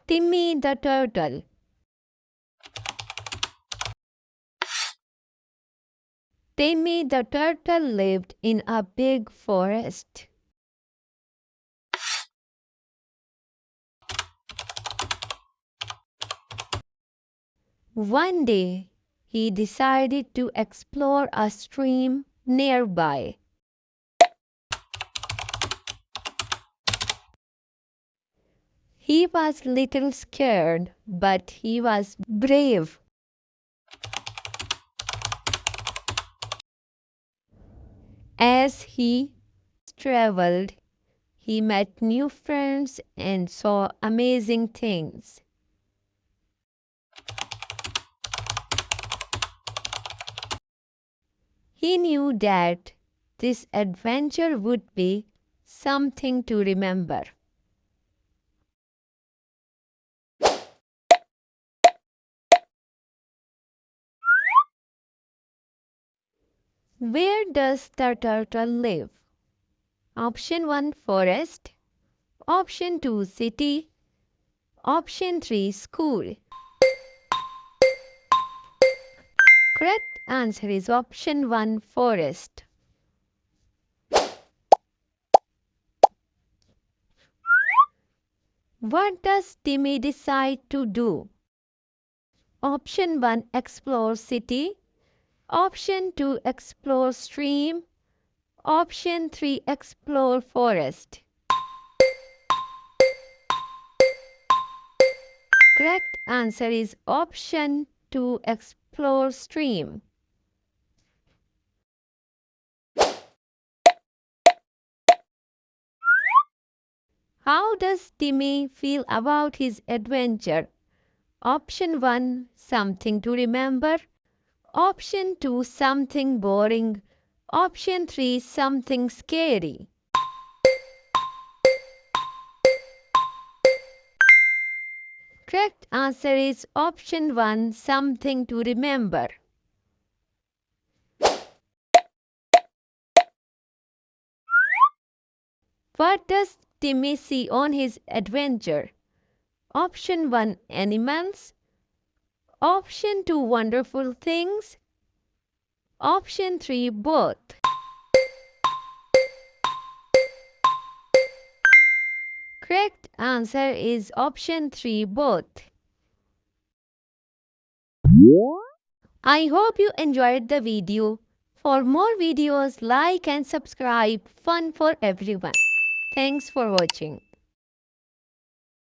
Timmy the Turtle. Timmy the Turtle lived in a big forest. One day, he decided to explore a stream nearby. He was little scared, but he was brave. As he traveled, he met new friends and saw amazing things. He knew that this adventure would be something to remember. Where does the turtle live? Option 1 forest, option 2 city, option 3 school. Correct answer is option 1 forest. What does Timmy decide to do? Option 1 explore city, option 2 explore stream, option 3 explore forest. Correct answer is option 2 explore stream. How does Timmy feel about his adventure? Option 1 something to remember, option 2 something boring, option 3 something scary. Correct answer is option 1 something to remember. What does Timmy see on his adventure? Option 1 animals, option 2 wonderful things, option 3 both. Correct answer is option 3 both. I hope you enjoyed the video. For more videos, like and subscribe. Fun for everyone. Thanks for watching.